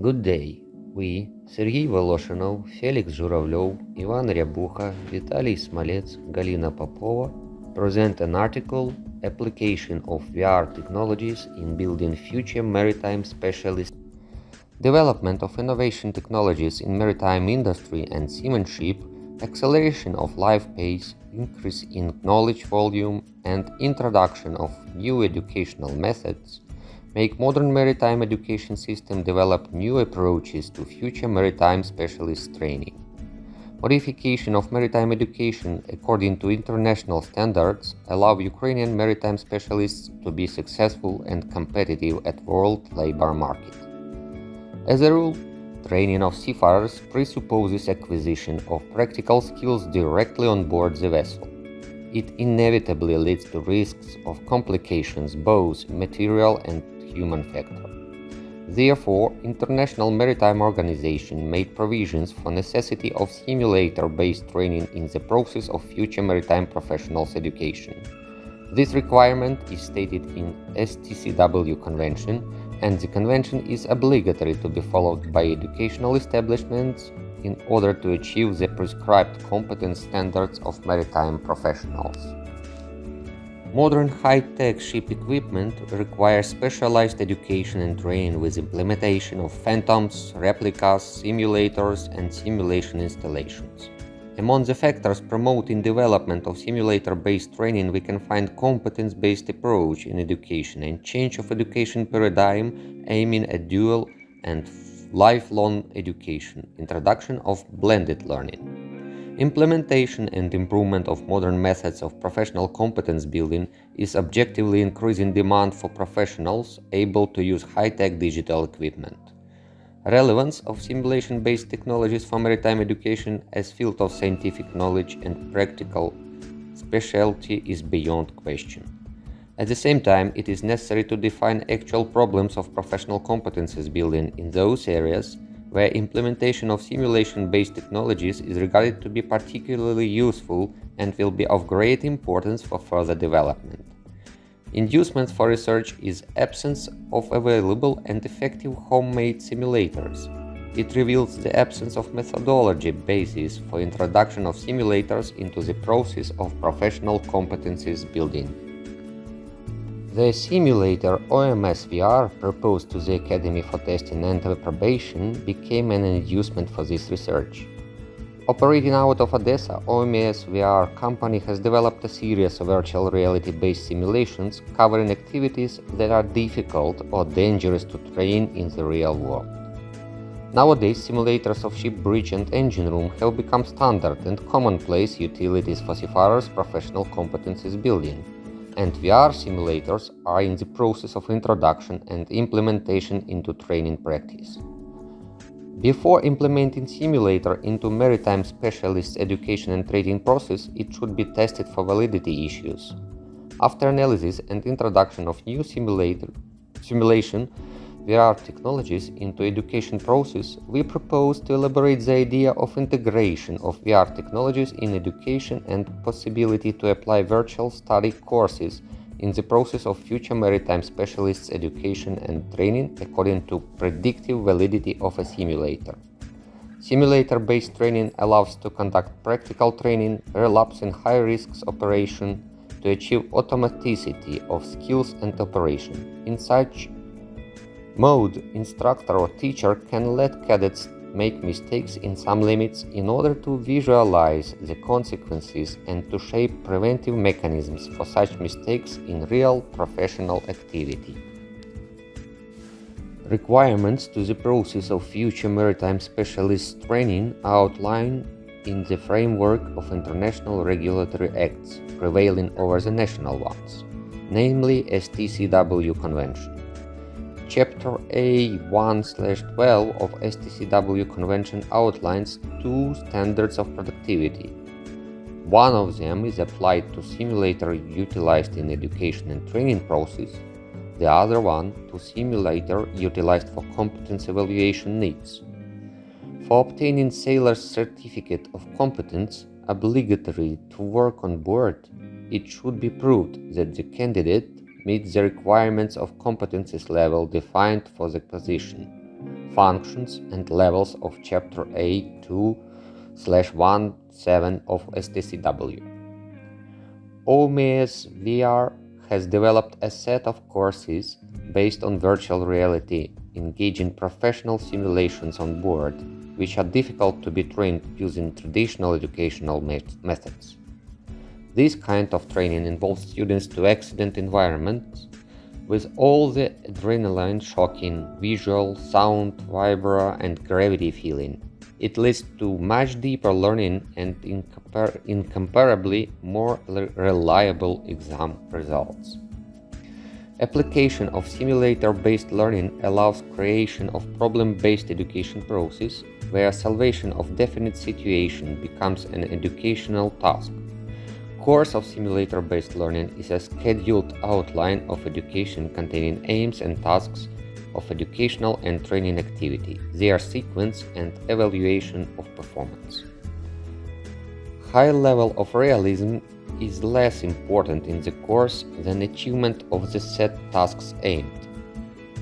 Good day. We, Serhii Voloshynov, Felix Zhuravlev, Ivan Ryabukha, Vitaliy Smolets, Halyna Popova present an article, Application of VR Technologies in Building Future Maritime Specialists. Development of innovation technologies in maritime industry and seamanship, acceleration of life pace, increase in knowledge volume, and introduction of new educational methods make modern maritime education system develop new approaches to future maritime specialist training. Modification of maritime education according to international standards allow Ukrainian maritime specialists to be successful and competitive at world labor market. As a rule, training of seafarers presupposes acquisition of practical skills directly on board the vessel. It inevitably leads to risks of complications, both material and human factor. Therefore, International Maritime Organization made provisions for necessity of simulator-based training in the process of future maritime professionals' education. This requirement is stated in STCW Convention, and the convention is obligatory to be followed by educational establishments in order to achieve the prescribed competence standards of maritime professionals. Modern high-tech ship equipment requires specialized education and training with implementation of phantoms, replicas, simulators, and simulation installations. Among the factors promoting development of simulator-based training, we can find competence-based approach in education and change of education paradigm aiming at dual and lifelong education, introduction of blended learning. Implementation and improvement of modern methods of professional competence building is objectively increasing demand for professionals able to use high-tech digital equipment. Relevance of simulation-based technologies for maritime education as field of scientific knowledge and practical specialty is beyond question. At the same time, it is necessary to define actual problems of professional competences building in those areas where implementation of simulation-based technologies is regarded to be particularly useful and will be of great importance for further development. Inducement for research is absence of available and effective homemade simulators. It reveals the absence of methodology basis for introduction of simulators into the process of professional competencies building. The simulator OMS VR proposed to the Academy for Testing and Approbation became an inducement for this research. Operating out of Odessa, OMS VR company has developed a series of virtual reality-based simulations covering activities that are difficult or dangerous to train in the real world. Nowadays, simulators of ship bridge and engine room have become standard and commonplace utilities for seafarers' professional competencies building, and VR simulators are in the process of introduction and implementation into training practice. Before implementing simulator into maritime specialists' education and training process, it should be tested for validity issues. After analysis and introduction of new simulation VR technologies into education process, we propose to elaborate the idea of integration of VR technologies in education and possibility to apply virtual study courses in the process of future maritime specialists' education and training according to predictive validity of a simulator. Simulator-based training allows to conduct practical training, relapse in high-risk operation to achieve automaticity of skills and operation. In such mode, instructor or teacher can let cadets make mistakes in some limits in order to visualize the consequences and to shape preventive mechanisms for such mistakes in real professional activity. Requirements to the process of future maritime specialist training are outlined in the framework of international regulatory acts prevailing over the national ones, namely STCW Convention. Chapter A1/12 of STCW Convention outlines two standards of productivity. One of them is applied to simulator utilized in education and training process, the other one to simulator utilized for competence evaluation needs. For obtaining sailor's certificate of competence, obligatory to work on board, it should be proved that the candidate meets the requirements of competences level defined for the position. functions, and levels of Chapter A2/17 of STCW. OMS VR has developed a set of courses based on virtual reality, engaging professional simulations on board, which are difficult to be trained using traditional educational methods. This kind of training involves students to accident environments with all the adrenaline-shocking visual, sound, vibra, and gravity feeling. It leads to much deeper learning and incomparably more reliable exam results. Application of simulator-based learning allows creation of problem-based education process where salvation of definite situation becomes an educational task. Course of simulator-based learning is a scheduled outline of education containing aims and tasks of educational and training activity, their sequence and evaluation of performance. High level of realism is less important in the course than achievement of the set tasks aimed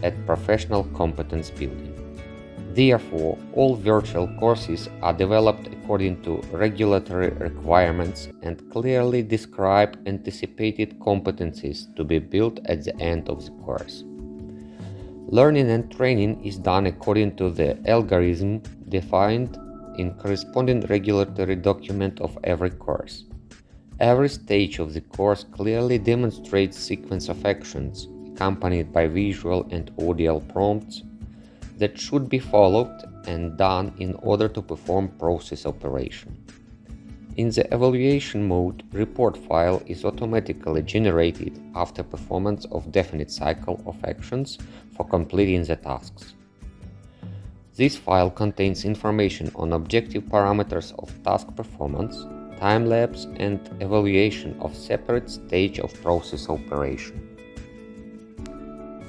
at professional competence building. Therefore, all virtual courses are developed according to regulatory requirements and clearly describe anticipated competencies to be built at the end of the course. Learning and training is done according to the algorithm defined in corresponding regulatory document of every course. Every stage of the course clearly demonstrates sequence of actions, accompanied by visual and audio prompts that should be followed and done in order to perform process operation. In the evaluation mode, report file is automatically generated after performance of definite cycle of actions for completing the tasks. This file contains information on objective parameters of task performance, time-lapse, and evaluation of separate stage of process operation.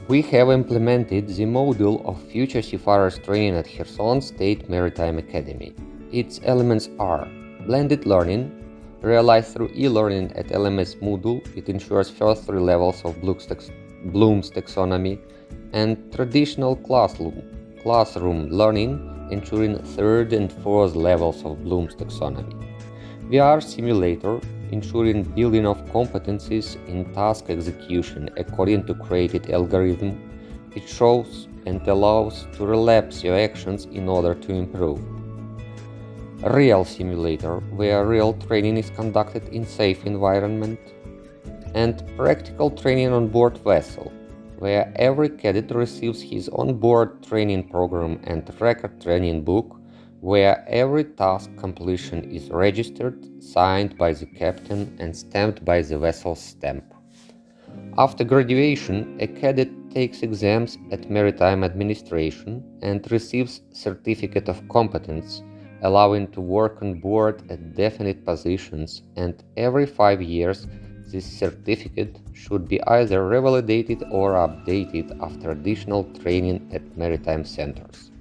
We have implemented the module of future seafarers training at Kherson State Maritime Academy. Its elements are blended learning, realized through e-learning at LMS Moodle. It ensures first three levels of Bloom's taxonomy, and traditional classroom learning, ensuring third and fourth levels of Bloom's taxonomy. VR simulator, ensuring building of competencies in task execution according to created algorithm. It shows and allows to relapse your actions in order to improve. Real simulator, where real training is conducted in safe environment. And practical training on board vessel, where every cadet receives his on-board training program and record training book, where every task completion is registered, signed by the captain and stamped by the vessel's stamp. After graduation, a cadet takes exams at Maritime Administration and receives certificate of competence, allowing to work on board at definite positions, and every 5 years this certificate should be either revalidated or updated after additional training at maritime centers.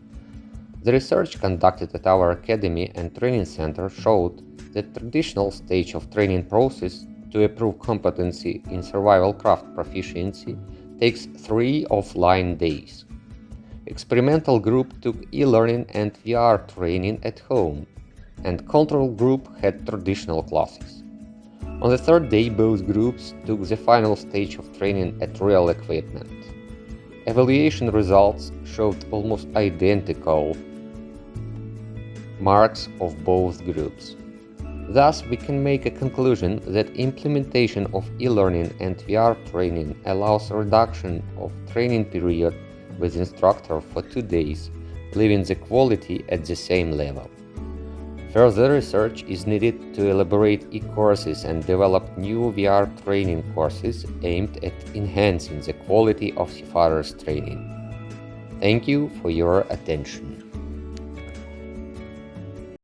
The research conducted at our academy and training center showed that traditional stage of training process to improve competency in survival craft proficiency takes 3 offline days. Experimental group took e-learning and VR training at home, and control group had traditional classes. On the third day, both groups took the final stage of training at real equipment. Evaluation results showed almost identical marks of both groups. Thus, we can make a conclusion that implementation of e-learning and VR training allows reduction of training period with instructor for 2 days, leaving the quality at the same level. Further research is needed to elaborate e-courses and develop new VR training courses aimed at enhancing the quality of seafarers training. Thank you for your attention.